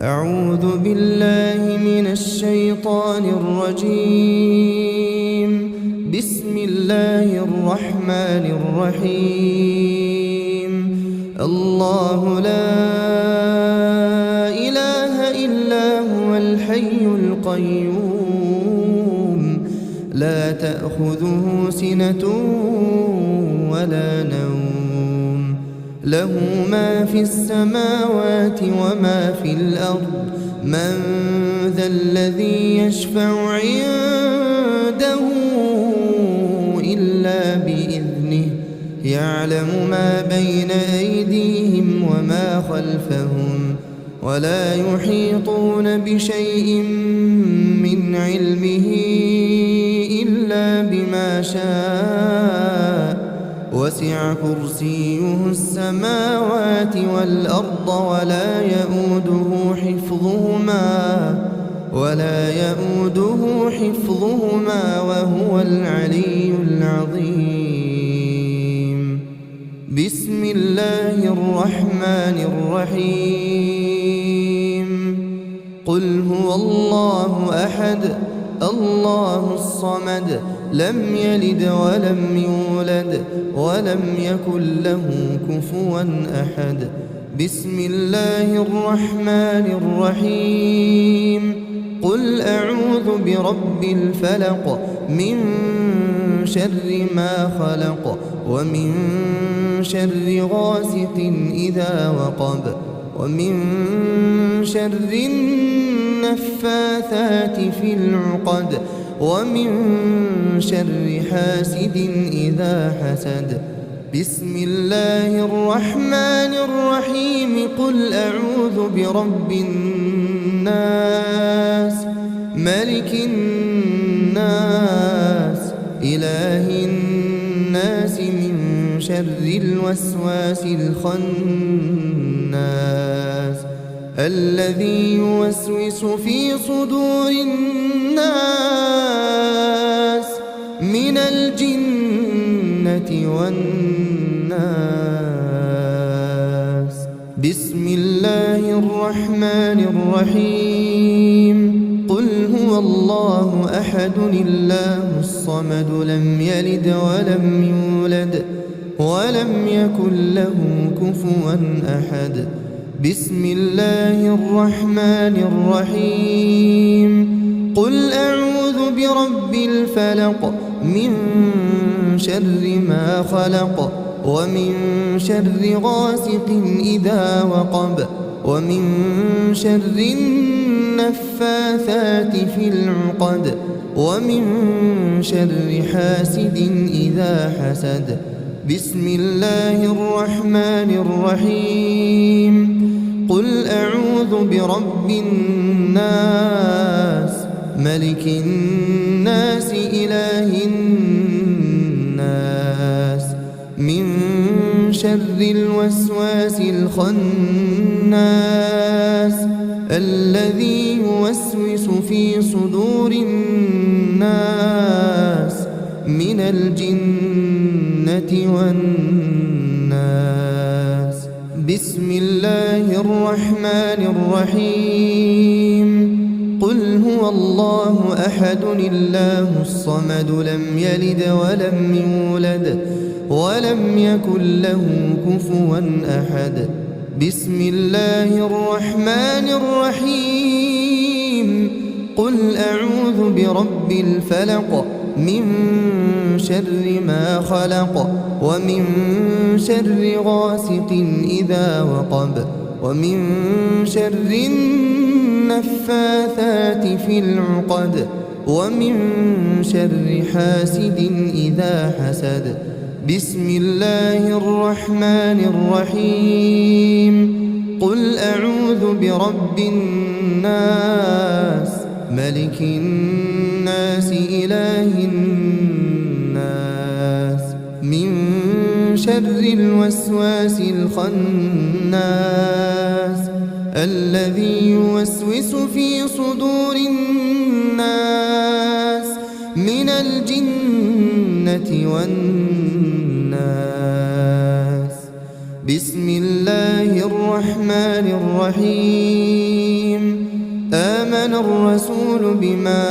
أعوذ بالله من الشيطان الرجيم. بسم الله الرحمن الرحيم. الله لا إله إلا هو الحي القيوم لا تأخذه سنة ولا نوم له ما في السماوات وما في الأرض من ذا الذي يشفع عنده إلا بإذنه يعلم ما بين أيديهم وما خلفهم ولا يحيطون بشيء من علمه إلا بما شاء وسع كرسيه السماوات والأرض ولا يؤوده حفظهما وهو العلي العظيم. بسم الله الرحمن الرحيم. قل هو الله أحد الله الصمد لم يلد ولم يولد ولم يكن له كفوا أحد. بسم الله الرحمن الرحيم. قل أعوذ برب الفلق من شر ما خلق ومن شر غاسق إذا وقب ومن شر النفاثات في العقد ومن شر حاسد إذا حسد. بسم الله الرحمن الرحيم. قل أعوذ برب الناس ملك الناس إله الناس من شر الوسواس الخناس الذي يوسوس في صدور الناس من الجنة والناس. بسم الله الرحمن الرحيم. قل هو الله أحد الله الصمد لم يلد ولم يولد ولم يكن له كفوا أحد. بسم الله الرحمن الرحيم. قل أعوذ برب الفلق من شر ما خلق ومن شر غاسق إذا وقب ومن شر النفاثات في العقد ومن شر حاسد إذا حسد. بسم الله الرحمن الرحيم. قل أعوذ برب الناس ملك الناس إله الناس من شر الوسواس الخناس الذي يوسوس في صدور الناس من الجنة والناس. بسم الله الرحمن الرحيم. قل هو الله أحد الله الصمد لم يلد ولم يولد ولم يكن له كفوا أحد. بسم الله الرحمن الرحيم. قل أعوذ برب الفلق من شر ما خلق ومن شر غاسق إذا وقب ومن شر النفاثات في العقد ومن شر حاسد إذا حسد. بسم الله الرحمن الرحيم. قل أعوذ برب الناس ملك الناس إله الناس من شر الوسواس الخناس الذي يوسوس في صدور الناس من الجنة والناس. بسم الله الرحمن الرحيم. آمن الرسول بما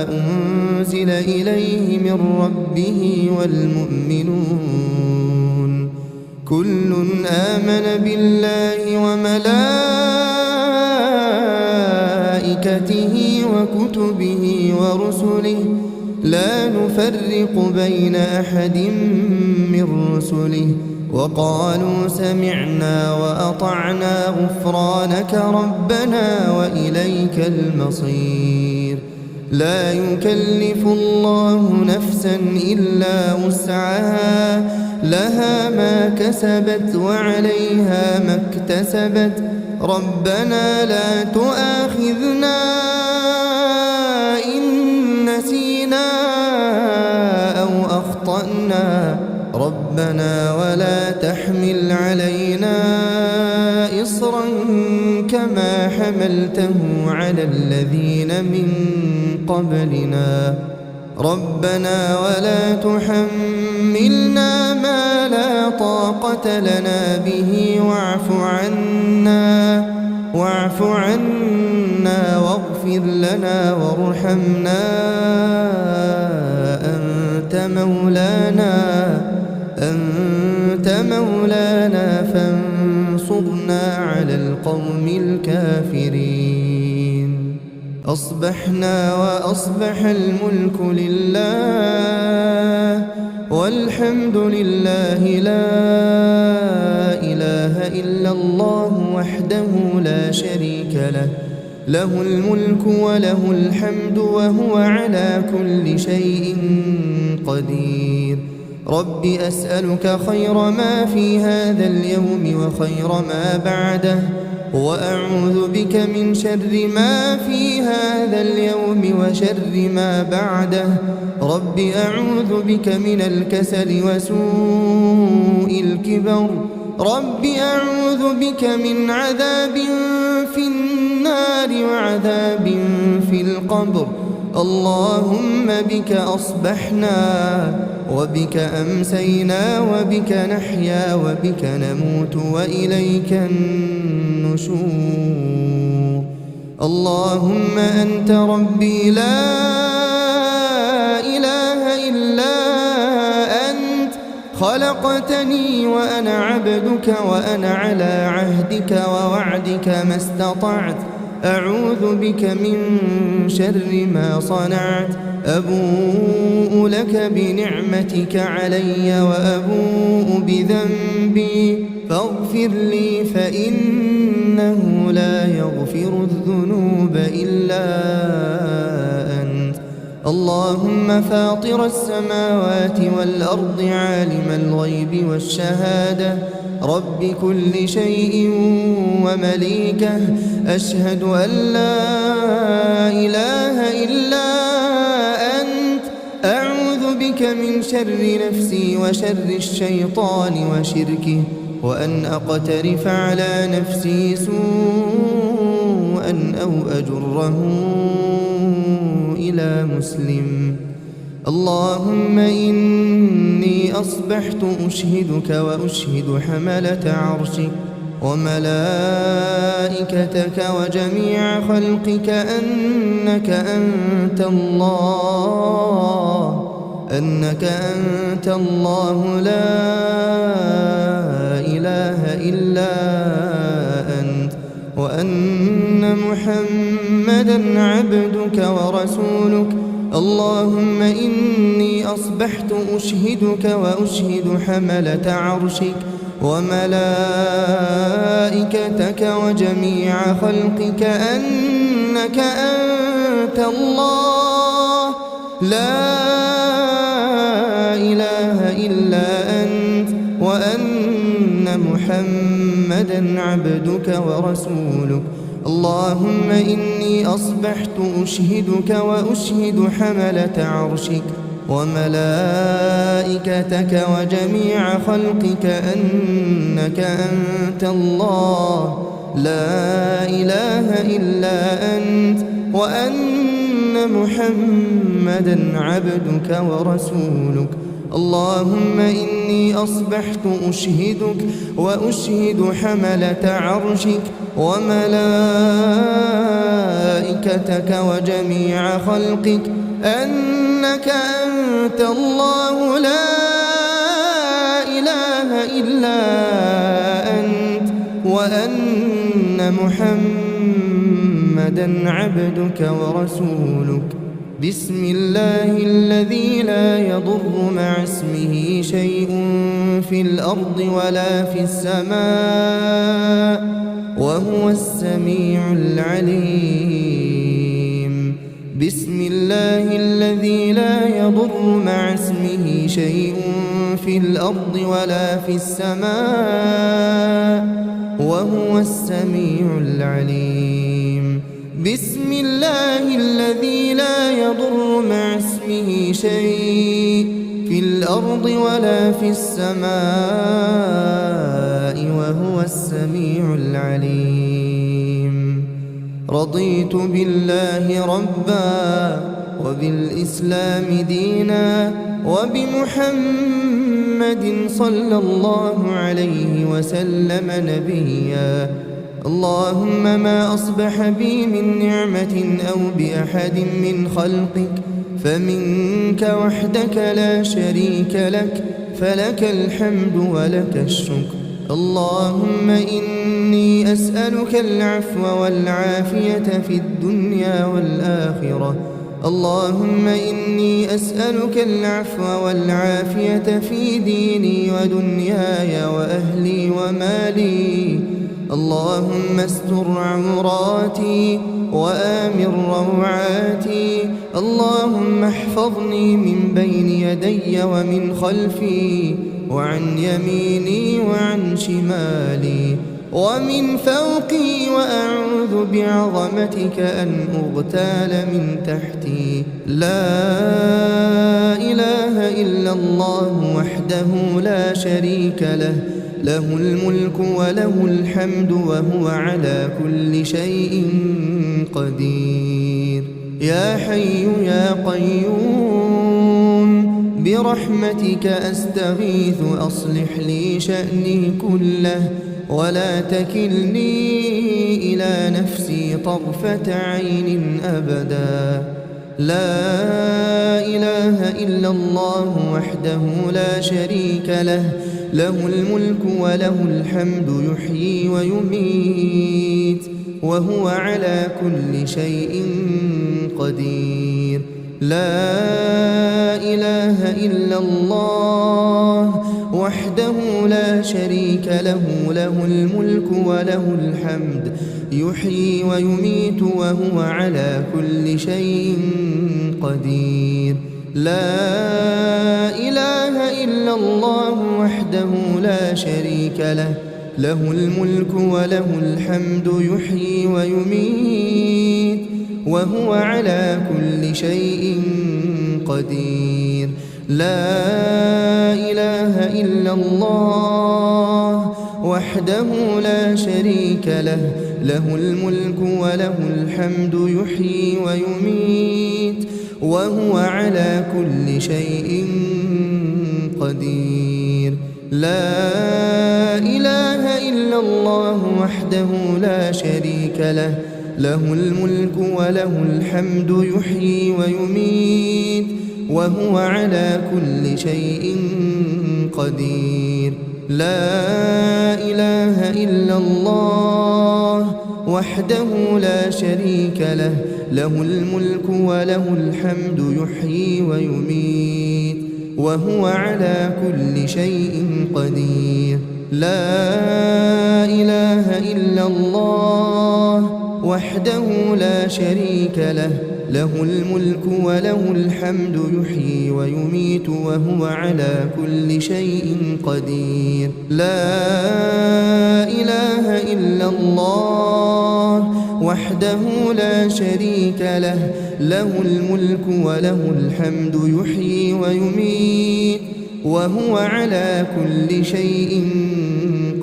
أنزل إليه من ربه والمؤمنون كل آمن بالله وملائكته وكتبه ورسله لا نفرق بين أحد من رسله وقالوا سمعنا وأطعنا غفرانك ربنا وإليك المصير لا يكلف الله نفسا إلا وسعها لها ما كسبت وعليها ما اكتسبت ربنا لا تؤاخذنا إن نسينا أو أخطأنا ربنا ولا تحمل علينا إصرا كما حملته على الذين من قبلنا ربنا ولا تحملنا ما لا طاقة لنا به واعف عنا واغفر لنا وارحمنا أنت مولانا فانصرنا على القوم الكافرين أصبحنا وأصبح الملك لله والحمد لله لا إله إلا الله وحده لا شريك له له الملك وله الحمد وهو على كل شيء قدير رب أسألك خير ما في هذا اليوم وخير ما بعده وأعوذ بك من شر ما في هذا اليوم وشر ما بعده رب أعوذ بك من الكسل وسوء الكبر رب أعوذ بك من عذاب في النار وعذاب في القبر اللهم بك أصبحنا وبك أمسينا وبك نحيا وبك نموت وإليك النشور اللهم أنت ربي لا إله إلا أنت خلقتني وأنا عبدك وأنا على عهدك ووعدك ما استطعت أعوذ بك من شر ما صنعت أبوء لك بنعمتك علي وأبوء بذنبي فاغفر لي فإنه لا يغفر الذنوب إلا أنت اللهم فاطر السماوات والأرض عالم الغيب والشهادة رب كل شيء ومليكه أشهد أن لا إله إلا أنت أعوذ بك من شر نفسي وشر الشيطان وشركه وأن أقترف على نفسي سوءا أو أجره إلى مسلم اللهم إني أصبحت أشهدك وأشهد حملة عرشك وملائكتك وجميع خلقك أنك أنت الله لا إله إلا أنت وأن محمدا عبدك ورسولك اللهم إني أصبحت أشهدك وأشهد حملة عرشك وملائكتك وجميع خلقك أنك أنت الله لا إله إلا أنت وأن محمدا عبدك ورسولك اللهم إني أصبحت أشهدك وأشهد حملة عرشك وملائكتك وجميع خلقك أنك أنت الله لا إله إلا أنت وأن محمدا عبدك ورسولك اللهم إني أصبحت أشهدك وأشهد حملة عرشك وملائكتك وملائكتك وجميع خلقك أنك أنت الله لا إله إلا أنت وأن محمدًا عبدك ورسولك. بسم الله الذي لا يضر مع اسمه شيء في الأرض ولا في السماء وهو السميع العليم. بسم الله الذي لا يضر مع اسمه شيء في الأرض ولا في السماء وهو السميع العليم. بسم الله الذي لا يضر مع اسمه شيء في الأرض ولا في السماء وهو السميع العليم. رضيت بالله ربا وبالإسلام دينا وبمحمد صلى الله عليه وسلم نبيا. اللهم ما أصبح بي من نعمة أو بأحد من خلقك فمنك وحدك لا شريك لك، فلك الحمد ولك الشكر. اللهم إني أسألك العفو والعافية في الدنيا والآخرة. اللهم إني أسألك العفو والعافية في ديني ودنياي وأهلي ومالي. اللهم استر عوراتي وآمن روعاتي. اللهم احفظني من بين يدي ومن خلفي وعن يميني وعن شمالي ومن فوقي، وأعوذ بعظمتك أن أغتال من تحتي. لا إله إلا الله وحده لا شريك له، له الملك وله الحمد وهو على كل شيء قدير. يا حي يا قيوم برحمتك أستغيث أصلح لي شأني كله ولا تكلني إلى نفسي طرفة عين أبدا. لا إله إلا الله وحده لا شريك له، له الملك وله الحمد يحيي ويميت وهو على كل شيء قدير. لا إله إلا الله وحده لا شريك له، له الملك وله الحمد يحيي ويميت وهو على كل شيء قدير. لا إله إلا الله وحده لا شريك له، له الملك وله الحمد يحيي ويميت وهو على كل شيء قدير. لا إله إلا الله وحده لا شريك له، له الملك وله الحمد يحيي ويميت وهو على كل شيء قدير. لا إله إلا الله وحده لا شريك له، له الملك وله الحمد يحيي ويميت وهو على كل شيء قدير. لا إله إلا الله وحده لا شريك له، له الملك وله الحمد يحيي ويميت وهو على كل شيء قدير. لا إله إلا الله وحده لا شريك له، له الملك وله الحمد يحيي ويميت وهو على كل شيء قدير. لا إله إلا الله وحده لا شريك له، له الملك وله الحمد يحيي ويميت وهو على كل شيء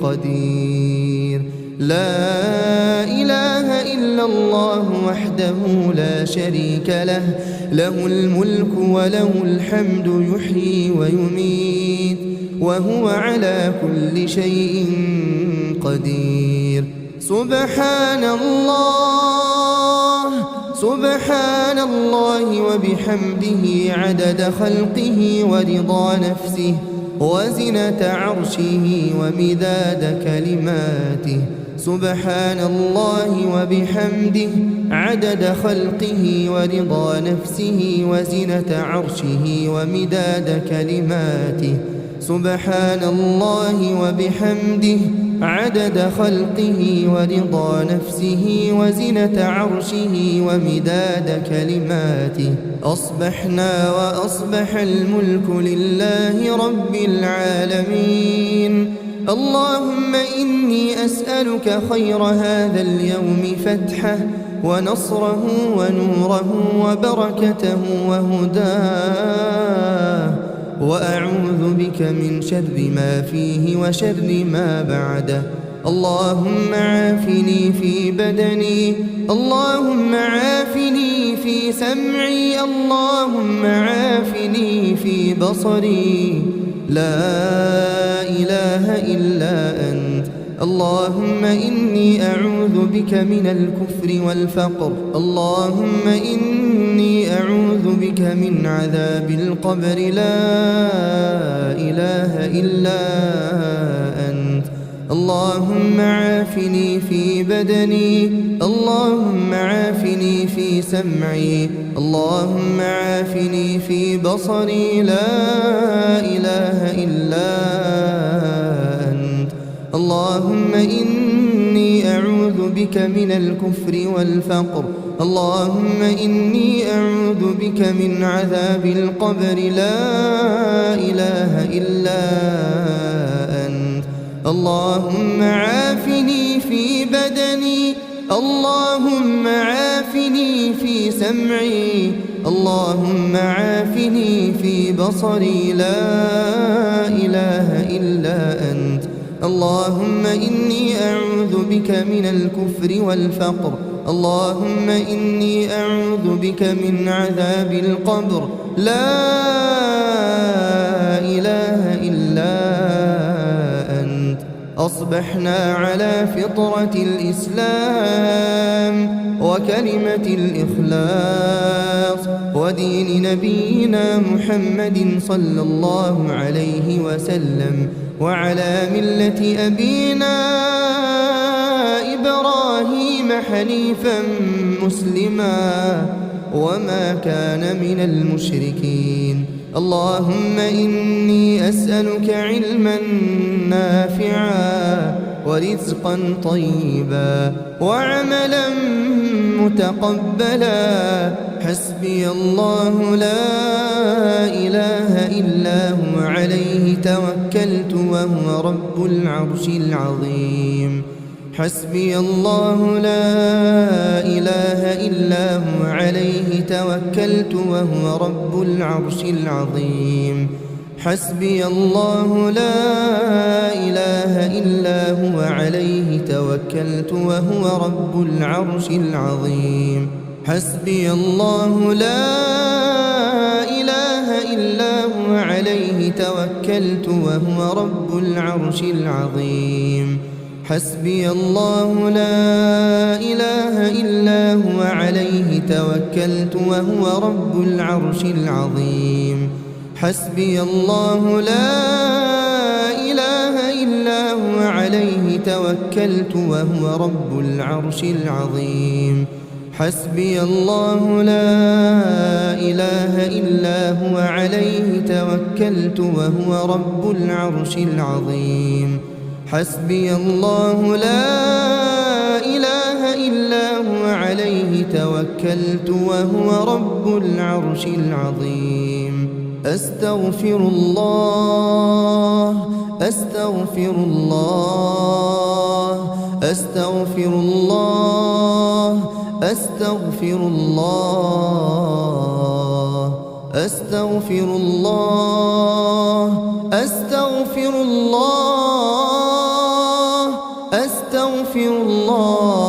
قدير. لا إله إلا الله وحده لا شريك له، له الملك وله الحمد يحيي ويميت وهو على كل شيء قدير. سبحان الله سبحان الله وبحمده عدد خلقه ورضا نفسه وزنة عرشه ومداد كلماته. سبحان الله وبحمده عدد خلقه ورضا نفسه وزنة عرشه ومداد كلماته. سبحان الله وبحمده عدد خلقه ورضا نفسه وزنة عرشه ومداد كلماته. أصبحنا وأصبح الملك لله رب العالمين. اللهم إني أسألك خير هذا اليوم فتحه ونصره ونوره وبركته وهداه، وأعوذ بك من شر ما فيه وشر ما بعده. اللهم عافني في بدني، اللهم عافني في سمعي، اللهم عافني في بصري. لا إله إلا أنت. اللهم إني أعوذ بك من الكفر والفقر. اللهم إني أعوذ بك من عذاب القبر. لا إله إلا أنت. اللهم عافني في بدني، اللهم عافني في سمعي، اللهم عافني في بصري. لا إله إلا أنت. اللهم إني أعوذ بك من الكفر والفقر. اللهم إني أعوذ بك من عذاب القبر. لا إله إلا أنت. اللهم عافني في بدني، اللهم عافني في سمعي، اللهم عافني في بصري. لا إله إلا أنت. اللهم إني أعوذ بك من الكفر والفقر. اللهم إني أعوذ بك من عذاب القبر. لا إله إلا أنت. أصبحنا على فطرة الإسلام وكلمة الإخلاص ودين نبينا محمد صلى الله عليه وسلم، وعلى ملة أبينا إبراهيم حنيفا مسلما وما كان من المشركين. اللهم إني أسألك علما نافعا ورزقا طيبا وعملا متقبلا. حسبي الله لا إله إلا هو عليه توكلت وهو رب العرش العظيم. حسبي الله لا إله إلا هو عليه توكلت وهو رب العرش العظيم. حسبي الله لا إله إلا هو عليه توكلت وهو رب العرش العظيم. حسبي الله لا إله إلا هو عليه توكلت وهو رب العرش العظيم. حسبي الله لا إله إلا هو عليه توكلت وهو رب العرش العظيم. حسبي الله لا إله إلا هو عليه توكلت وهو رب العرش العظيم. حسبي الله لا إله إلا هو عليه توكلت وهو رب العرش العظيم. حسبي الله لا إله إلا هو عليه توكلت وهو رب العرش العظيم. أستغفر الله، أستغفر الله، أستغفر الله، أستغفر الله، أستغفر الله، أستغفر الله، أستغفر الله،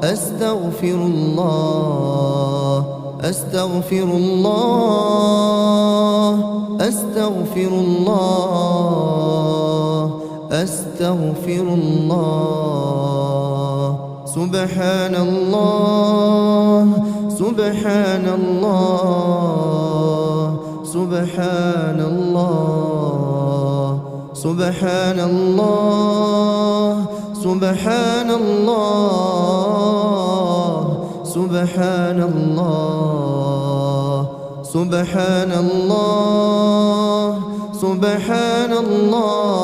أستغفر الله، أستغفر الله، أستغفر الله، أستغفر الله. سبحان الله سبحان الله سبحان الله سبحان الله سبحان الله سبحان الله سبحان الله سبحان الله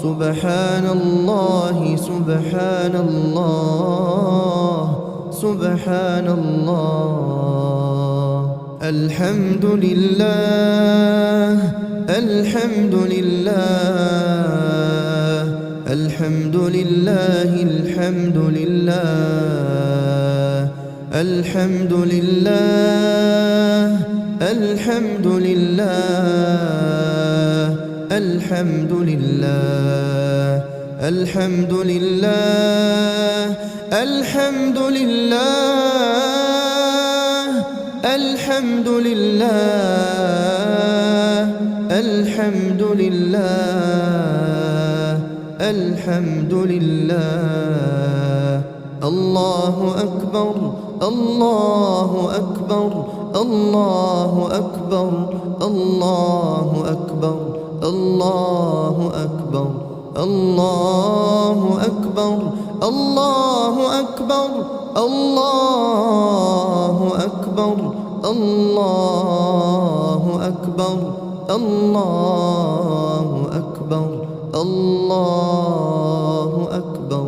سبحان الله سبحان الله سبحان الله الحمد لله الحمد لله الحمد لله الحمد لله الحمد لله الحمد لله الحمد لله الحمد لله الحمد لله الحمد لله الحمد لله الحمد لله الله أكبر الله أكبر الله أكبر الله أكبر الله أكبر الله أكبر الله أكبر الله أكبر الله أكبر الله أكبر الله أكبر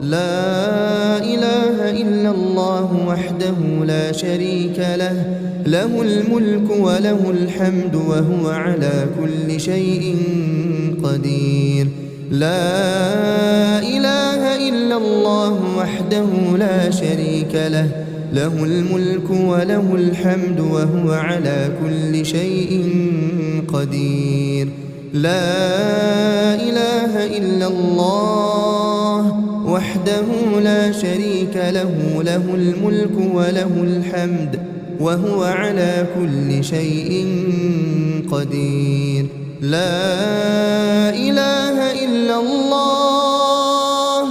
لا إله إلا الله وحده لا شريك له له الملك وله الحمد وهو على كل شيء قدير لا إله إلا الله وحده لا شريك له له الملك وله الحمد وهو على كل شيء قدير لا إله إلا الله وحده لا شريك له له الملك وله الحمد وهو على كل شيء قدير لا إله إلا الله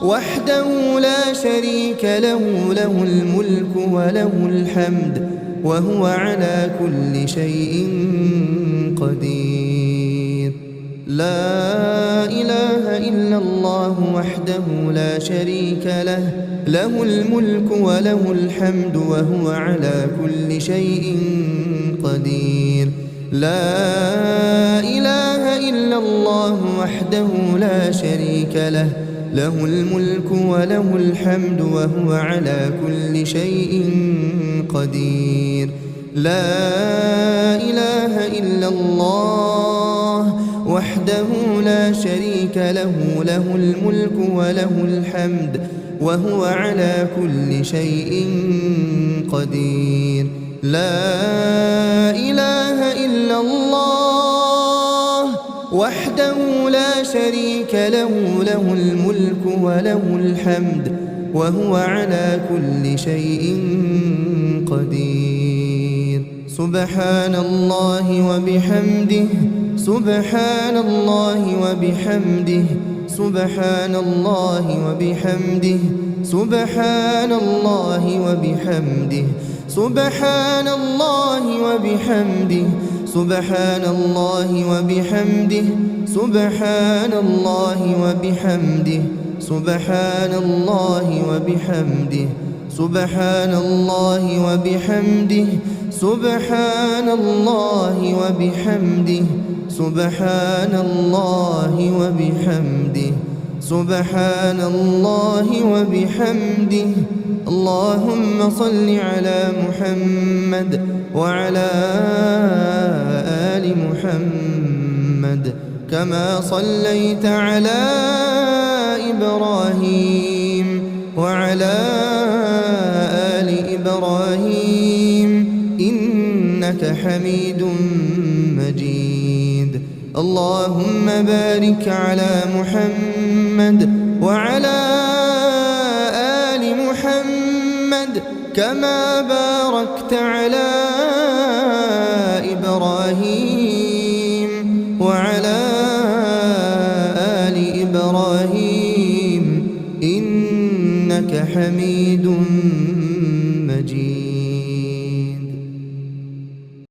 وحده لا شريك له له الملك وله الحمد وهو على كل شيء قدير لا إله إلا الله وحده لا شريك له له الملك وله الحمد وهو على كل شيء قدير لا إله إلا الله وحده لا شريك له له الملك وله الحمد وهو على كل شيء قدير لا إله إلا الله وحده لا شريك له له الملك وله الحمد وهو على كل شيء قدير لا إله إلا الله وحده لا شريك له له الملك وله الحمد وهو على كل شيء قدير سبحان الله وبحمده سبحان الله وبحمده سبحان الله وبحمده سبحان الله وبحمده سبحان الله وبحمده سبحان الله وبحمده سبحان الله وبحمده سبحان الله وبحمده سبحان الله وبحمده سبحان الله وبحمده سبحان الله وبحمده سبحان الله وبحمده اللهم صل على محمد وعلى آل محمد كما صليت على إبراهيم وعلى آل إبراهيم إنك حميد مجيد اللهم بارك على محمد وعلى آل محمد كما باركت على إبراهيم وعلى آل إبراهيم إنك حميد مجيد.